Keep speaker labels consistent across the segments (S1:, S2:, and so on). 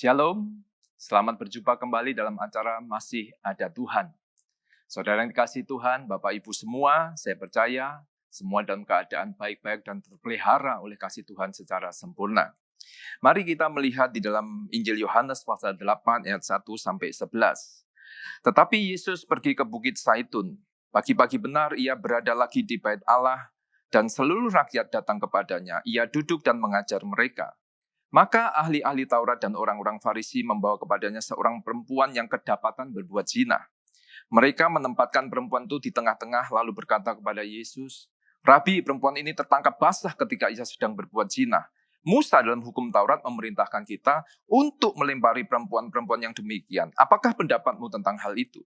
S1: Shalom, selamat berjumpa kembali dalam acara Masih Ada Tuhan. Saudara yang dikasihi Tuhan, Bapak Ibu semua, saya percaya semua dalam keadaan baik-baik dan terpelihara oleh kasih Tuhan secara sempurna. Mari kita melihat di dalam Injil Yohanes pasal 8 ayat 1 sampai 11. Tetapi Yesus pergi ke Bukit Zaitun. Pagi-pagi benar ia berada lagi di bait Allah dan seluruh rakyat datang kepadanya. Ia duduk dan mengajar mereka. Maka ahli-ahli Taurat dan orang-orang Farisi membawa kepadanya seorang perempuan yang kedapatan berbuat zina. Mereka menempatkan perempuan itu di tengah-tengah lalu berkata kepada Yesus, "Rabi, perempuan ini tertangkap basah ketika ia sedang berbuat zina. Musa dalam hukum Taurat memerintahkan kita untuk melempari perempuan-perempuan yang demikian. Apakah pendapatmu tentang hal itu?"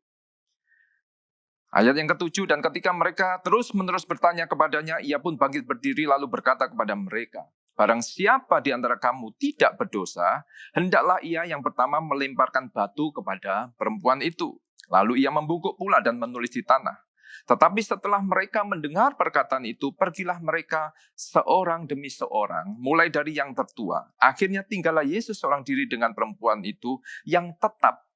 S1: Ayat yang ketujuh, dan ketika mereka terus-menerus bertanya kepadanya, ia pun bangkit berdiri lalu berkata kepada mereka, "Barang siapa di antara kamu tidak berdosa, hendaklah ia yang pertama melemparkan batu kepada perempuan itu." Lalu ia membungkuk pula dan menulis di tanah. Tetapi setelah mereka mendengar perkataan itu, pergilah mereka seorang demi seorang, mulai dari yang tertua. Akhirnya tinggallah Yesus seorang diri dengan perempuan itu yang tetap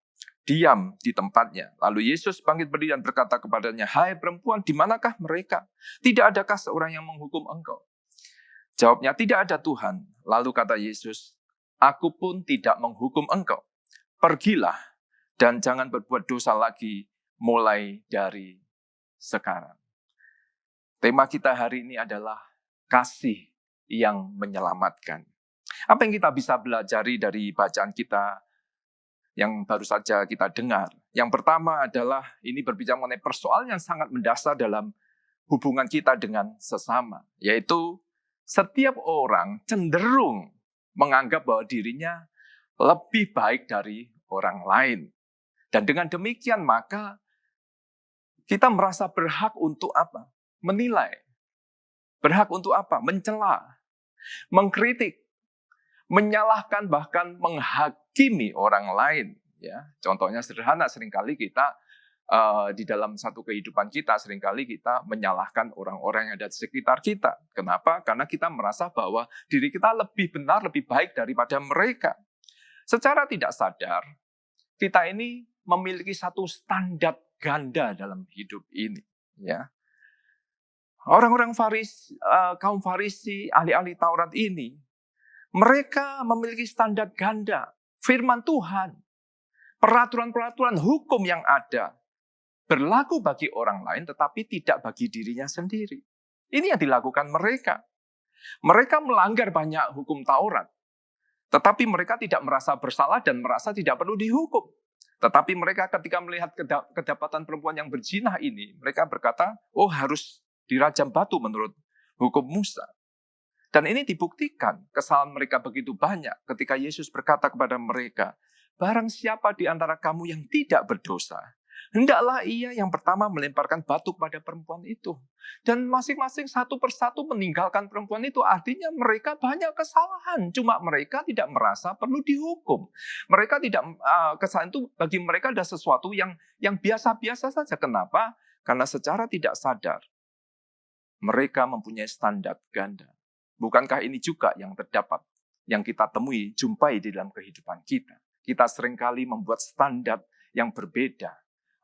S1: diam di tempatnya. Lalu Yesus bangkit berdiri dan berkata kepadanya, "Hai perempuan, di manakah mereka? Tidak adakah seorang yang menghukum engkau?" Jawabnya, "Tidak ada Tuhan." Lalu kata Yesus, "Aku pun tidak menghukum engkau. Pergilah dan jangan berbuat dosa lagi mulai dari sekarang." Tema kita hari ini adalah kasih yang menyelamatkan. Apa yang kita bisa pelajari dari bacaan kita yang baru saja kita dengar? Yang pertama adalah ini berbicara mengenai persoalan yang sangat mendasar dalam hubungan kita dengan sesama, yaitu setiap orang cenderung menganggap bahwa dirinya lebih baik dari orang lain. Dan dengan demikian maka kita merasa berhak untuk apa? Menilai. Berhak untuk apa? Mencela, mengkritik, menyalahkan, bahkan menghakimi orang lain. Ya, contohnya sederhana, seringkali kita di dalam satu kehidupan kita, seringkali kita menyalahkan orang-orang yang ada di sekitar kita. Kenapa? Karena kita merasa bahwa diri kita lebih benar, lebih baik daripada mereka. Secara tidak sadar, kita ini memiliki satu standar ganda dalam hidup ini. Ya, orang-orang kaum Farisi, ahli-ahli Taurat ini, mereka memiliki standar ganda, firman Tuhan, peraturan-peraturan hukum yang ada, berlaku bagi orang lain tetapi tidak bagi dirinya sendiri. Ini yang dilakukan mereka. Mereka melanggar banyak hukum Taurat, tetapi mereka tidak merasa bersalah dan merasa tidak perlu dihukum. Tetapi mereka ketika melihat kedapatan perempuan yang berzina ini, mereka berkata, "Oh, harus dirajam batu menurut hukum Musa." Dan ini dibuktikan kesalahan mereka begitu banyak ketika Yesus berkata kepada mereka, "Barang siapa di antara kamu yang tidak berdosa, hendaklah ia yang pertama melemparkan batu pada perempuan itu." Dan masing-masing satu persatu meninggalkan perempuan itu. Artinya mereka banyak kesalahan. Cuma mereka tidak merasa perlu dihukum. Mereka tidak, kesalahan itu bagi mereka ada sesuatu yang biasa-biasa saja. Kenapa? Karena secara tidak sadar mereka mempunyai standar ganda. Bukankah ini juga yang terdapat, yang kita temui, jumpai di dalam kehidupan kita? Kita seringkali membuat standar yang berbeda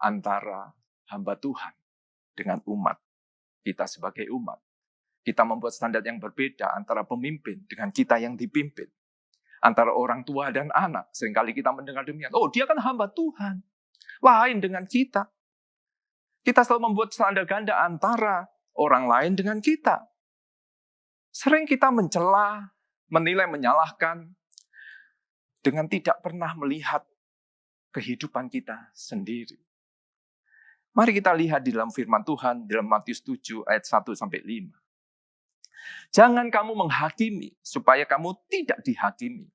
S1: antara hamba Tuhan dengan umat. Kita sebagai umat. Kita membuat standar yang berbeda antara pemimpin dengan kita yang dipimpin. Antara orang tua dan anak. Seringkali kita mendengar demikian. Oh, dia kan hamba Tuhan. Lain dengan kita. Kita selalu membuat standar ganda antara orang lain dengan kita. Sering kita mencela, menilai, menyalahkan dengan tidak pernah melihat kehidupan kita sendiri. Mari kita lihat di dalam firman Tuhan dalam Matius 7 ayat 1 sampai 5. "Jangan kamu menghakimi supaya kamu tidak dihakimi.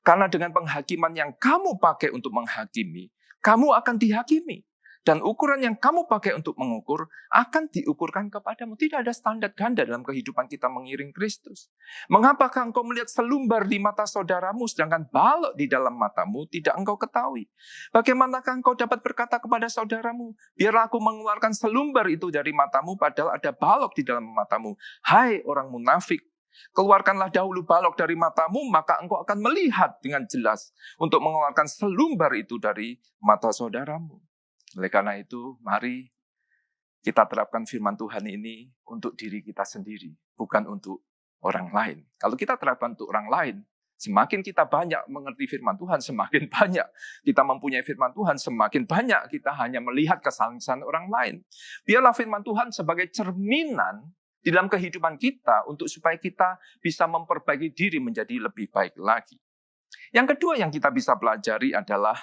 S1: Karena dengan penghakiman yang kamu pakai untuk menghakimi, kamu akan dihakimi. Dan ukuran yang kamu pakai untuk mengukur akan diukurkan kepadamu." Tidak ada standar ganda dalam kehidupan kita mengiring Kristus. "Mengapakah engkau melihat selumbar di mata saudaramu, sedangkan balok di dalam matamu tidak engkau ketahui? Bagaimanakah engkau dapat berkata kepada saudaramu, 'Biarlah aku mengeluarkan selumbar itu dari matamu,' padahal ada balok di dalam matamu? Hai orang munafik, Keluarkanlah dahulu balok dari matamu, maka engkau akan melihat dengan jelas untuk mengeluarkan selumbar itu dari mata saudaramu. Oleh karena itu, mari kita terapkan firman Tuhan ini untuk diri kita sendiri, bukan untuk orang lain. Kalau kita terapkan untuk orang lain, semakin kita banyak mengerti firman Tuhan, semakin banyak kita mempunyai firman Tuhan, semakin banyak kita hanya melihat kesalahan orang lain. Biarlah firman Tuhan sebagai cerminan di dalam kehidupan kita untuk supaya kita bisa memperbaiki diri menjadi lebih baik lagi. Yang kedua yang kita bisa pelajari adalah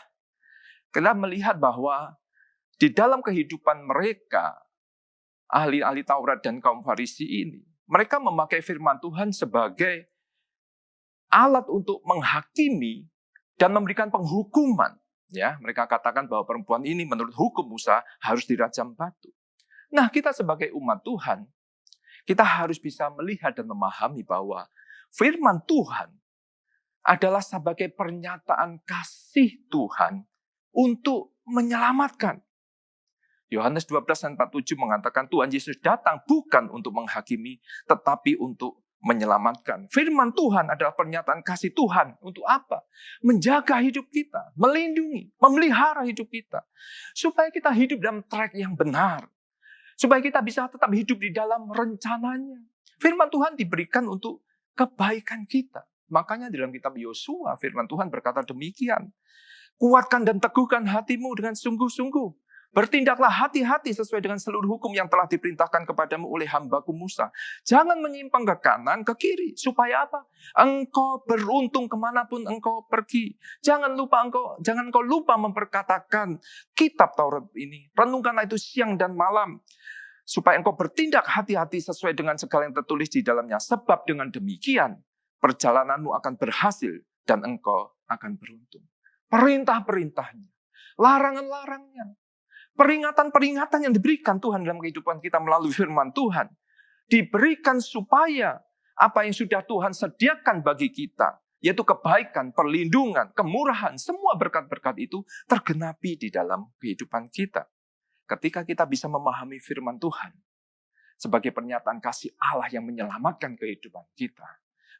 S1: kita melihat bahwa di dalam kehidupan mereka, ahli-ahli Taurat dan kaum Farisi ini, mereka memakai firman Tuhan sebagai alat untuk menghakimi dan memberikan penghukuman. Ya, mereka katakan bahwa perempuan ini menurut hukum Musa harus dirajam batu. Nah, kita sebagai umat Tuhan, kita harus bisa melihat dan memahami bahwa firman Tuhan adalah sebagai pernyataan kasih Tuhan untuk menyelamatkan. Yohanes 12 ayat 47 mengatakan Tuhan Yesus datang bukan untuk menghakimi, tetapi untuk menyelamatkan. Firman Tuhan adalah pernyataan kasih Tuhan. Untuk apa? Menjaga hidup kita, melindungi, memelihara hidup kita. Supaya kita hidup dalam track yang benar. Supaya kita bisa tetap hidup di dalam rencananya. Firman Tuhan diberikan untuk kebaikan kita. Makanya dalam kitab Yosua, firman Tuhan berkata demikian. Kuatkan dan teguhkan hatimu dengan sungguh-sungguh. Bertindaklah hati-hati sesuai dengan seluruh hukum yang telah diperintahkan kepadamu oleh hambaku Musa. Jangan menyimpang ke kanan, ke kiri. Supaya apa? Engkau beruntung kemanapun engkau pergi. Jangan engkau lupa memperkatakan kitab Taurat ini. Renungkanlah itu siang dan malam. Supaya engkau bertindak hati-hati sesuai dengan segala yang tertulis di dalamnya. Sebab dengan demikian, perjalananmu akan berhasil dan engkau akan beruntung. Perintah-perintahnya, larangan-larangnya, peringatan-peringatan yang diberikan Tuhan dalam kehidupan kita melalui firman Tuhan, diberikan supaya apa yang sudah Tuhan sediakan bagi kita, yaitu kebaikan, perlindungan, kemurahan, semua berkat-berkat itu tergenapi di dalam kehidupan kita. Ketika kita bisa memahami firman Tuhan sebagai pernyataan kasih Allah yang menyelamatkan kehidupan kita,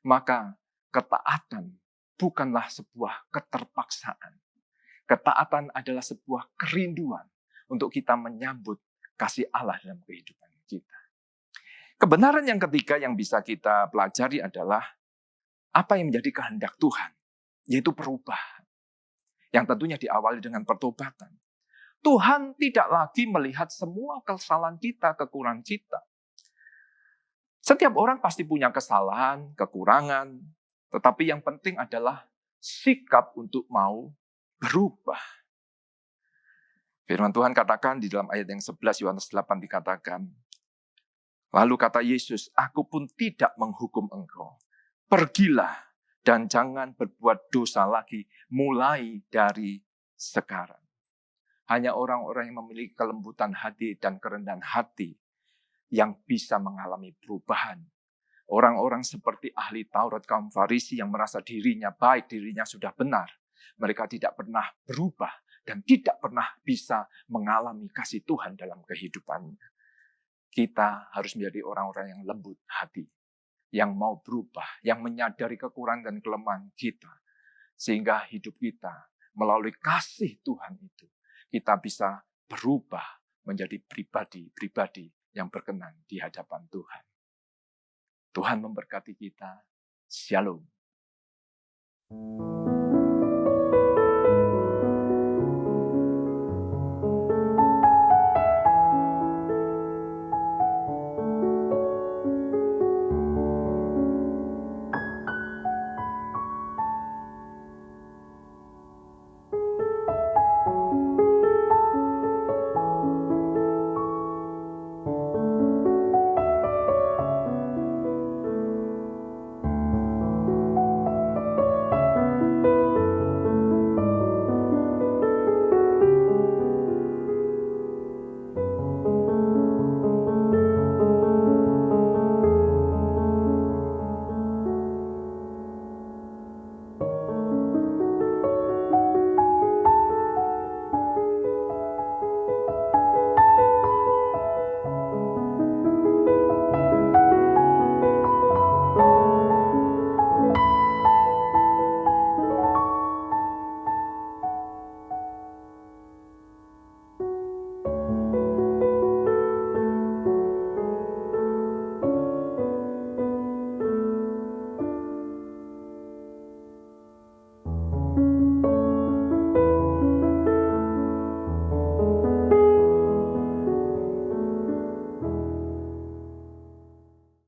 S1: maka ketaatan bukanlah sebuah keterpaksaan. Ketaatan adalah sebuah kerinduan untuk kita menyambut kasih Allah dalam kehidupan kita. Kebenaran yang ketiga yang bisa kita pelajari adalah apa yang menjadi kehendak Tuhan, yaitu perubahan. Yang tentunya diawali dengan pertobatan. Tuhan tidak lagi melihat semua kesalahan kita, kekurangan kita. Setiap orang pasti punya kesalahan, kekurangan, tetapi yang penting adalah sikap untuk mau berubah. Firman Tuhan katakan di dalam ayat yang 11 Yohanes 8 dikatakan, lalu kata Yesus, aku pun tidak menghukum engkau. Pergilah dan jangan berbuat dosa lagi mulai dari sekarang. Hanya orang-orang yang memiliki kelembutan hati dan kerendahan hati yang bisa mengalami perubahan. Orang-orang seperti ahli Taurat kaum Farisi yang merasa dirinya baik, dirinya sudah benar. Mereka tidak pernah berubah dan tidak pernah bisa mengalami kasih Tuhan dalam kehidupannya. Kita harus menjadi orang-orang yang lembut hati, yang mau berubah, yang menyadari kekurangan dan kelemahan kita. Sehingga hidup kita melalui kasih Tuhan itu, kita bisa berubah menjadi pribadi-pribadi yang berkenan di hadapan Tuhan. Tuhan memberkati kita. Shalom.